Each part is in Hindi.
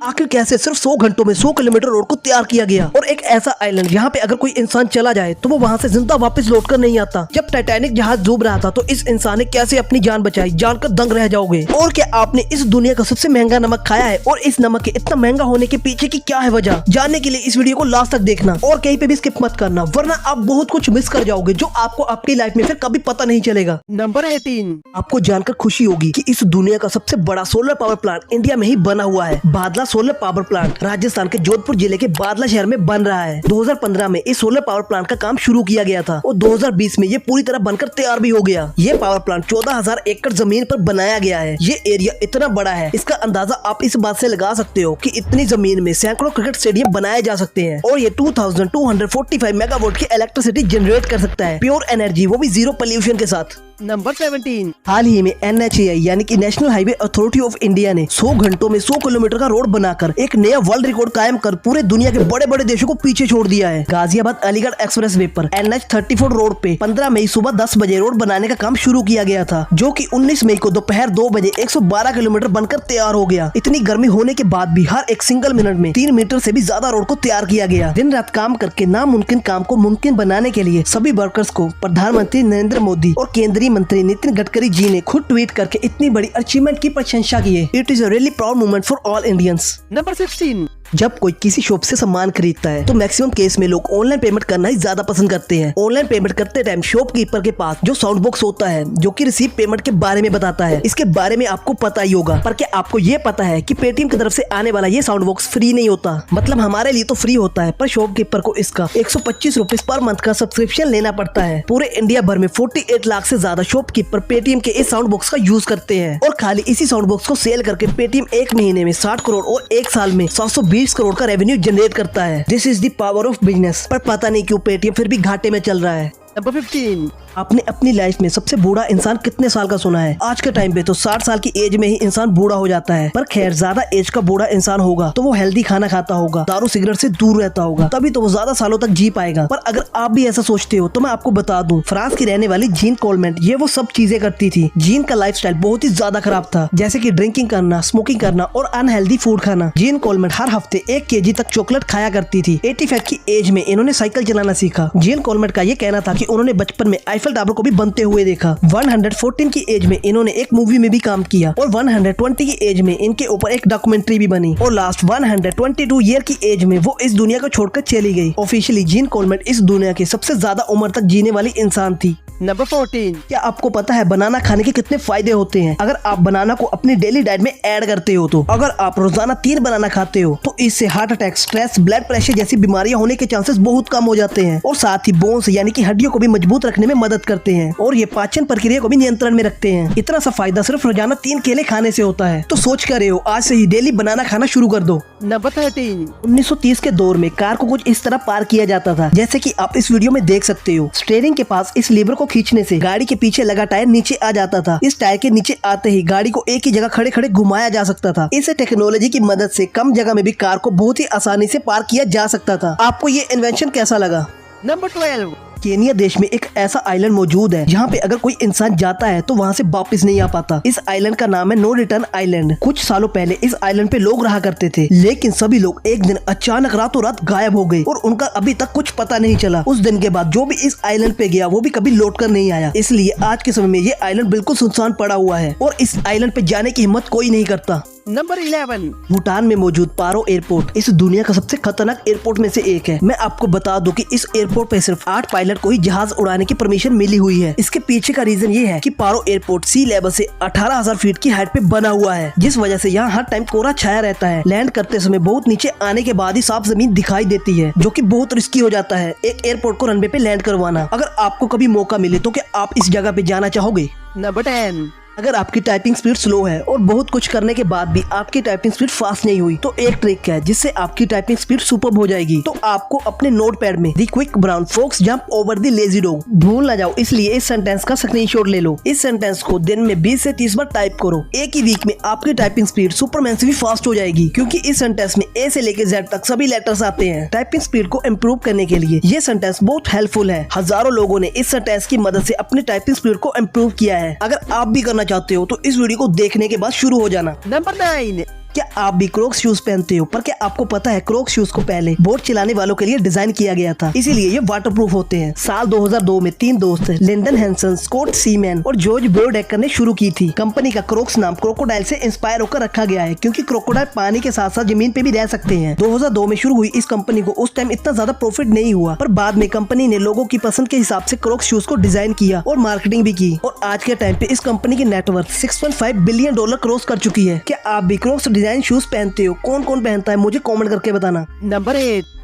आखिर कैसे सिर्फ 100 घंटों में 100 किलोमीटर रोड को तैयार किया गया और एक ऐसा आइलैंड जहाँ पे अगर कोई इंसान चला जाए तो वो वहाँ से जिंदा वापस लौटकर नहीं आता। जब टाइटैनिक जहाज डूब रहा था तो इस इंसान ने कैसे अपनी जान बचाई, जानकर दंग रह जाओगे। और क्या आपने इस दुनिया का सबसे महंगा नमक खाया है और इस नमक के इतना महंगा होने के पीछे की क्या है वजह, जानने के लिए इस वीडियो को लास्ट तक देखना और कहीं पे भी स्किप मत करना, वरना आप बहुत कुछ मिस कर जाओगे जो आपको आपकी लाइफ में फिर कभी पता नहीं चलेगा। नंबर 18। आपको जानकर खुशी होगी कि इस दुनिया का सबसे बड़ा सोलर पावर प्लांट इंडिया में ही बना हुआ है। बादला सोलर पावर प्लांट राजस्थान के जोधपुर जिले के बादला शहर में बन रहा है। 2015 में इस सोलर पावर प्लांट का काम शुरू किया गया था और 2020 में ये पूरी तरह बनकर तैयार भी हो गया। ये पावर प्लांट 14,000 एकड़ जमीन पर बनाया गया है। ये एरिया इतना बड़ा है, इसका अंदाजा आप इस बात से लगा सकते हो कि इतनी जमीन में सैकड़ों क्रिकेट स्टेडियम बनाए जा सकते हैं और ये 2245 मेगावाट की इलेक्ट्रिसिटी जनरेट कर सकता है, प्योर एनर्जी, वो भी जीरो पोल्यूशन के साथ। नंबर 17। हाल ही में NHAI यानी कि national highway authority of India ने 100 घंटों में 100 किलोमीटर का रोड बनाकर एक नया वर्ल्ड रिकॉर्ड कायम कर पूरे दुनिया के बड़े बड़े देशों को पीछे छोड़ दिया है। गाजियाबाद अलीगढ़ एक्सप्रेस वे पर NH34 रोड पे 15 मई सुबह 10 बजे रोड बनाने का काम शुरू किया गया था, जो कि 19 मई को दोपहर 2 बजे 112 किलोमीटर बनकर तैयार हो गया। इतनी गर्मी होने के बाद भी हर एक सिंगल मिनट में 3 मीटर से भी ज्यादा रोड को तैयार किया गया। दिन रात काम करके नामुमकिन काम को मुमकिन बनाने के लिए सभी वर्कर्स को प्रधानमंत्री नरेंद्र मोदी और केंद्रीय मंत्री नितिन गडकरी जी ने खुद ट्वीट करके इतनी बड़ी अचीवमेंट की प्रशंसा की है। It is a really proud moment for all Indians. Number 16। जब कोई किसी शॉप से सामान खरीदता है तो मैक्सिमम केस में लोग ऑनलाइन पेमेंट करना ही ज्यादा पसंद करते हैं। ऑनलाइन पेमेंट करते टाइम शॉपकीपर के पास जो साउंड बॉक्स होता है जो कि रिसीव पेमेंट के बारे में बताता है, इसके बारे में आपको पता ही होगा। पर क्या आपको ये पता है कि पेटीएम की तरफ से आने वाला ये साउंड बॉक्स फ्री नहीं होता, मतलब हमारे लिए तो फ्री होता है पर शॉपकीपर को इसका 125 रुपीज पर मंथ का सब्सक्रिप्शन लेना पड़ता है। पूरे इंडिया भर में 48 लाख से ज्यादा शॉपकीपर पेटीएम के इस साउंड बॉक्स का यूज करते हैं और खाली इसी साउंड बॉक्स को सेल करके पेटीएम एक महीने में 60 करोड़ और एक साल में 720 करोड़ का रेवेन्यू जनरेट करता है। This is the power of business. पर पता नहीं क्यों पेटीएम फिर भी घाटे में चल रहा है। नंबर 15। आपने अपनी लाइफ में सबसे बूढ़ा इंसान कितने साल का सुना है? आज के टाइम पे तो 60 साल की एज में ही इंसान बूढ़ा हो जाता है। पर खैर, ज्यादा एज का बूढ़ा इंसान होगा तो वो हेल्दी खाना खाता होगा, दारू सिगरेट से दूर रहता होगा, तभी तो वो ज्यादा सालों तक जी पाएगा। पर अगर आप भी ऐसा सोचते हो तो मैं आपको बता दूं, फ्रांस की रहने वाली जीन कोलमेंट ये वो सब चीजें करती थी। जीन का लाइफस्टाइल बहुत ही ज्यादा खराब था, जैसे कि ड्रिंकिंग करना, स्मोकिंग करना और अनहेल्दी फूड खाना। जीन कोलमेंट हर हफ्ते 1 kg तक चॉकलेट खाया करती थी। 85 की एज में इन्होंने साइकिल चलाना सीखा। जीन कोलमेंट का ये कहना था कि उन्होंने बचपन में आईफल टावर को भी बनते हुए देखा। 114 की एज में इन्होंने एक मूवी में भी काम किया और 120 की एज में इनके ऊपर एक डॉक्यूमेंट्री भी बनी और लास्ट 122 ईयर की एज में वो इस दुनिया को छोड़कर चली गई। ऑफिशियली जीन कोलमेंट इस दुनिया की सबसे ज्यादा उम्र तक जीने वाली इंसान थी। नंबर 14। क्या आपको पता है बनाना खाने के कितने फायदे होते हैं? अगर आप बनाना को अपनी डेली डाइट में ऐड करते हो तो अगर आप रोजाना 3 बनाना खाते हो तो इससे heart attack, stress, blood pressure जैसी बीमारियां होने के चांसेस बहुत कम हो जाते हैं और साथ ही बोन्स यानी कि हड्डियों को भी मजबूत रखने में मदद करते हैं और ये पाचन प्रक्रिया को भी नियंत्रण में रखते हैं। इतना सा फायदा सिर्फ रोजाना 3 केले खाने से होता है। तो सोच कर रहे हो, आज से ही डेली बनाना खाना शुरू कर दो। नंबर 13। 1930 के दौर में कार को कुछ इस तरह पार किया जाता था, जैसे कि आप इस वीडियो में देख सकते हो। स्टीयरिंग के पास इस लीवर को खींचने से गाड़ी के पीछे लगा टायर नीचे आ जाता था। इस टायर के नीचे आते ही गाड़ी को एक ही जगह खड़े खड़े घुमाया जा सकता था। इस टेक्नोलॉजी की मदद से कम जगह में भी कार को बहुत ही आसानी से पार किया जा सकता था। आपको ये इन्वेंशन कैसा लगा? नंबर 12। केनिया देश में एक ऐसा आइलैंड मौजूद है जहाँ पे अगर कोई इंसान जाता है तो वहाँ से वापस नहीं आ पाता। इस आइलैंड का नाम है नो रिटर्न आइलैंड। कुछ सालों पहले इस आइलैंड पे लोग रहा करते थे, लेकिन सभी लोग एक दिन अचानक रातों रात गायब हो गए और उनका अभी तक कुछ पता नहीं चला। उस दिन के बाद जो भी इस आइलैंड पे गया वो भी कभी लौट कर नहीं आया। इसलिए आज के समय में ये आइलैंड बिल्कुल सुनसान पड़ा हुआ है और इस आइलैंड पे जाने की हिम्मत कोई नहीं करता। नंबर 11। भूटान में मौजूद पारो एयरपोर्ट इस दुनिया का सबसे खतरनाक एयरपोर्ट में से एक है। मैं आपको बता दूं कि इस एयरपोर्ट पे सिर्फ 8 पायलट को ही जहाज उड़ाने की परमिशन मिली हुई है। इसके पीछे का रीजन ये है कि पारो एयरपोर्ट सी लेवल से 18,000 फीट की हाइट पे बना हुआ है, जिस वजह से यहाँ हर टाइम कोहरा छाया रहता है। लैंड करते समय बहुत नीचे आने के बाद ही साफ जमीन दिखाई देती है, जो कि बहुत रिस्की हो जाता है एक एयरपोर्ट को रनवे पे लैंड करवाना। अगर आपको कभी मौका मिले तो क्या आप इस जगह पे जाना चाहोगे? नंबर 10। अगर आपकी टाइपिंग स्पीड स्लो है और बहुत कुछ करने के बाद भी आपकी टाइपिंग स्पीड फास्ट नहीं हुई तो एक ट्रिक है जिससे आपकी टाइपिंग स्पीड सुपर्ब हो जाएगी। तो आपको अपने नोटपैड में the quick brown fox jump over the lazy dog भूल ना जाओ, इसलिए इस सेंटेंस का स्क्रीनशॉट ले लो। इस सेंटेंस को दिन में 20 से 30 बार टाइप करो। एक ही वीक में आपकी टाइपिंग स्पीड सुपरमैन से भी फास्ट हो जाएगी, क्योंकि इस सेंटेंस में ए से लेकर जेड तक सभी लेटर्स आते हैं। टाइपिंग स्पीड को इम्प्रूव करने के लिए ये सेंटेंस बहुत हेल्पफुल है। हजारों लोगों ने इस सेंटेंस की मदद से अपनी टाइपिंग स्पीड को इम्प्रूव किया है। अगर आप भी करना चाहते हो तो इस वीडियो को देखने के बाद शुरू हो जाना। नंबर 9। क्या आप भी क्रोक्स शूज पहनते हो? पर क्या आपको पता है क्रोक्स शूज को पहले बोट चलाने वालों के लिए डिजाइन किया गया था, इसीलिए ये वाटरप्रूफ होते हैं। साल 2002 में 3 दोस्त लिंडन हैंसन, स्कॉट सीमैन और जॉर्ज ब्रोडेकर ने शुरू की थी। कंपनी का क्रोक्स नाम क्रोकोडाइल से इंस्पायर होकर रखा गया है, क्योंकि क्रोकोडाइल पानी के साथ साथ जमीन पे भी रह सकते हैं। 2002 में शुरू हुई इस कंपनी को उस टाइम इतना ज्यादा प्रॉफिट नहीं हुआ, पर बाद में कंपनी ने लोगों की पसंद के हिसाब से क्रोक्स शूज को डिजाइन किया और मार्केटिंग भी की, और आज के टाइम पे इस कंपनी की नेटवर्थ $6.5 बिलियन क्रॉस कर चुकी है। क्या आप भी क्रोक्स डिजाइन शूज पहनते हो? कौन कौन पहनता है मुझे कमेंट करके बताना। Number 8.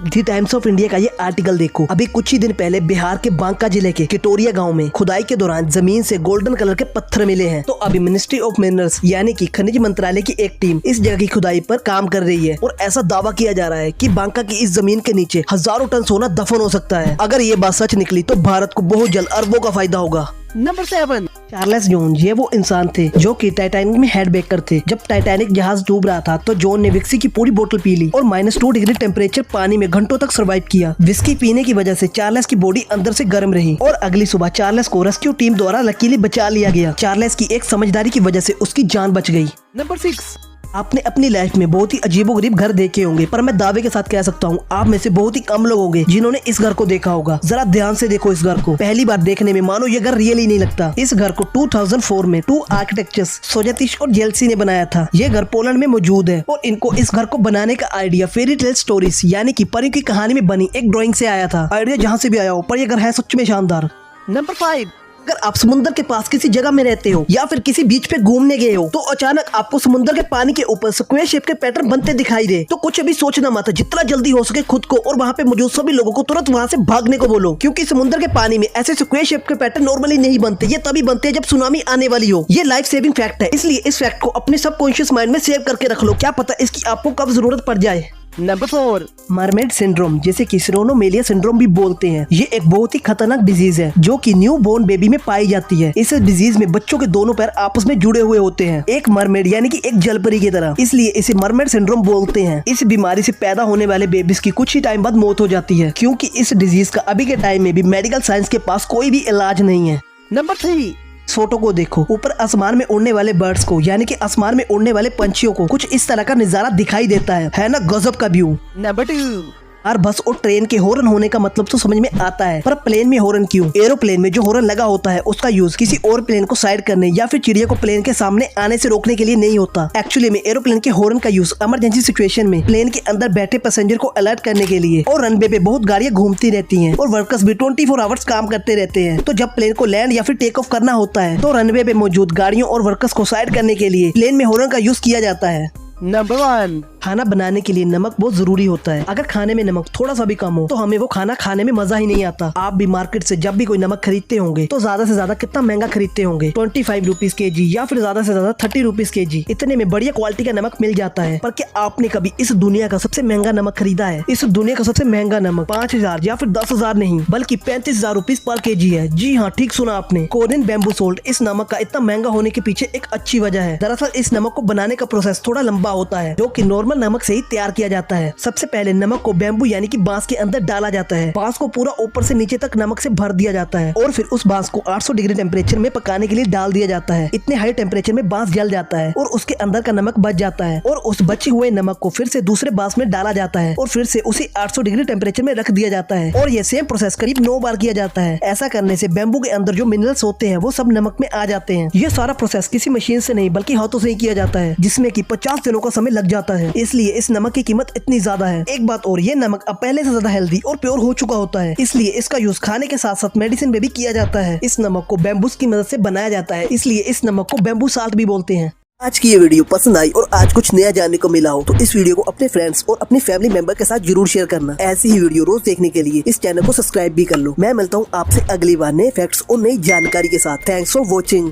The times of India का ये आर्टिकल देखो। अभी कुछ ही दिन पहले बिहार के बांका जिले के किटोरिया गांव में खुदाई के दौरान जमीन से गोल्डन कलर के पत्थर मिले हैं। तो अभी मिनिस्ट्री ऑफ मिनरल्स यानी कि खनिज मंत्रालय की एक टीम इस जगह की खुदाई पर काम कर रही है, और ऐसा दावा किया जा रहा है कि बांका की इस जमीन के नीचे हजारों टन सोना दफन हो सकता है। अगर ये बात सच निकली तो भारत को बहुत जल्द अरबों का फायदा होगा। Number 7. चार्ल्स जॉन, ये वो इंसान थे जो कि टाइटैनिक में हेड बेकर थे। जब टाइटैनिक जहाज डूब रहा था तो जॉन ने विस्की की पूरी बोतल पी ली और -2 डिग्री टेम्परेचर पानी में घंटों तक सर्वाइव किया। विस्की पीने की वजह से चार्ल्स की बॉडी अंदर से गर्म रही, और अगली सुबह चार्ल्स को रेस्क्यू टीम द्वारा लकीली बचा लिया गया। चार्ल्स की एक समझदारी की वजह से उसकी जान बच गई। Number 6. आपने अपनी लाइफ में बहुत ही अजीबोगरीब घर देखे होंगे, पर मैं दावे के साथ कह सकता हूँ आप में से बहुत ही कम लोग होंगे जिन्होंने इस घर को देखा होगा। जरा ध्यान से देखो इस घर को। पहली बार देखने में मानो ये घर रियल ही नहीं लगता। इस घर को 2004 में 2 आर्किटेक्चर्स सोजातिश और जेल्सी ने बनाया था। ये घर पोलैंड में मौजूद है, और इनको इस घर को बनाने का आइडिया फेरी टेल स्टोरीज यानी कि परियों की कहानी में बनी एक ड्राइंग से आया था। आइडिया जहाँ से भी आया हो, पर यह घर है सच में शानदार। Number 5. अगर आप समुद्र के पास किसी जगह में रहते हो या फिर किसी बीच पे घूमने गए हो, तो अचानक आपको समुद्र के पानी के ऊपर स्क्वायर शेप के पैटर्न बनते दिखाई दे, तो कुछ अभी सोचना मत। जितना जल्दी हो सके खुद को और वहाँ पे मौजूद सभी लोगों को तुरंत वहाँ से भागने को बोलो, क्योंकि समुद्र के पानी में ऐसे स्क्वायर शेप के पैटर्न नॉर्मली नहीं बनते। ये तभी बनते हैं जब सुनामी आने वाली हो। ये लाइफ सेविंग फैक्ट है, इसलिए इस फैक्ट को अपने सबकॉन्शियस माइंड में सेव करके रख लो। क्या पता इसकी आपको कब जरूरत पड़ जाए। Number 4. मरमेड सिंड्रोम, जिसे कि सिरोनोमेलिया सिंड्रोम भी बोलते हैं, ये एक बहुत ही खतरनाक डिजीज है जो कि न्यू बोर्न बेबी में पाई जाती है। इस डिजीज में बच्चों के दोनों पैर आपस में जुड़े हुए होते हैं, एक मरमेड यानी कि एक जलपरी की तरह, इसलिए इसे मरमेड सिंड्रोम बोलते हैं। इस बीमारी से पैदा होने वाले बेबीज की कुछ ही टाइम बाद मौत हो जाती है, क्योंकि इस डिजीज का अभी के टाइम में भी मेडिकल साइंस के पास कोई भी इलाज नहीं है। Number 3. फोटो को देखो। ऊपर आसमान में उड़ने वाले बर्ड्स को यानी कि आसमान में उड़ने वाले पंछियों को कुछ इस तरह का नजारा दिखाई देता है ना गजब का व्यू। Number 2. कार, बस और ट्रेन के हॉर्न होने का मतलब तो समझ में आता है, पर प्लेन में हॉर्न क्यों? एरोप्लेन में जो हॉर्न लगा होता है उसका यूज किसी और प्लेन को साइड करने या फिर चिड़िया को प्लेन के सामने आने से रोकने के लिए नहीं होता। एक्चुअली में एरोप्लेन के हॉर्न का यूज इमरजेंसी सिचुएशन में प्लेन के अंदर बैठे पैसेंजर को अलर्ट करने के लिए, और रनवे पे बहुत गाड़ियां घूमती रहती हैं और वर्कर्स भी 24 आवर्स काम करते रहते हैं। तो जब प्लेन को लैंड या फिर टेक ऑफ करना होता है तो रनवे पे मौजूद गाड़ियों और वर्कर्स को साइड करने के लिए प्लेन में हॉर्न का यूज किया जाता है। Number 1. खाना बनाने के लिए नमक बहुत जरूरी होता है। अगर खाने में नमक थोड़ा सा भी कम हो तो हमें वो खाना खाने में मजा ही नहीं आता। आप भी मार्केट से जब भी कोई नमक खरीदते होंगे तो ज्यादा से ज्यादा कितना महंगा खरीदते होंगे? 25 रुपीज kg या फिर ज्यादा से ज्यादा 30 रुपीज kg। इतने में बढ़िया क्वालिटी का नमक मिल जाता है। पर क्या आपने कभी इस दुनिया का सबसे महंगा नमक खरीदा है? इस दुनिया का सबसे महंगा नमक 5000 या फिर 10,000 नहीं बल्कि 35,000 रुपीज पर kg है। जी हाँ, ठीक सुना आपने। कोरियन बैम्बू सोल्ट इस नमक का इतना महंगा होने के पीछे एक अच्छी वजह है। दरअसल इस नमक को बनाने का प्रोसेस थोड़ा लंबा होता है, जो कि नॉर्मल नमक से ही तैयार किया जाता है। सबसे पहले नमक को बैम्बू यानी कि बांस के अंदर डाला जाता है। बांस को पूरा ऊपर से नीचे तक नमक से भर दिया जाता है, और फिर उस बांस को 800 डिग्री टेम्परेचर में पकाने के लिए डाल दिया जाता है। इतने हाई टेम्परेचर में बांस जल जाता है और उसके अंदर का नमक बच जाता है, और उस बचे हुए नमक को फिर से दूसरे बांस में डाला जाता है और फिर से उसी 800 डिग्री टेम्परेचर में रख दिया जाता है। और ये सेम प्रोसेस करीब 9 बार किया जाता है। ऐसा करने से बैम्बू के अंदर जो मिनरल्स होते हैं वो सब नमक में आ जाते हैं। ये सारा प्रोसेस किसी मशीन से नहीं बल्कि हाथों से ही किया जाता है, जिसमें कि 50 दिनों का समय लग जाता है। इसलिए इस नमक की कीमत इतनी ज्यादा है। एक बात और, ये नमक अब पहले से ज्यादा हेल्दी और प्योर हो चुका होता है, इसलिए इसका यूज खाने के साथ साथ मेडिसिन में भी किया जाता है। इस नमक को बैम्बूस की मदद से बनाया जाता है, इसलिए इस नमक को बैम्बू साल्ट भी बोलते हैं। आज की ये वीडियो पसंद आई और आज कुछ नया जानने को मिला हो तो इस वीडियो को अपने फ्रेंड्स और अपनी फैमिली मेंबर के साथ जरूर शेयर करना। ऐसी ही वीडियो रोज देखने के लिए इस चैनल को सब्सक्राइब भी कर लो। मैं मिलता हूँ आपसे अगली बार नए फैक्ट्स और नई जानकारी के साथ। Thanks for watching.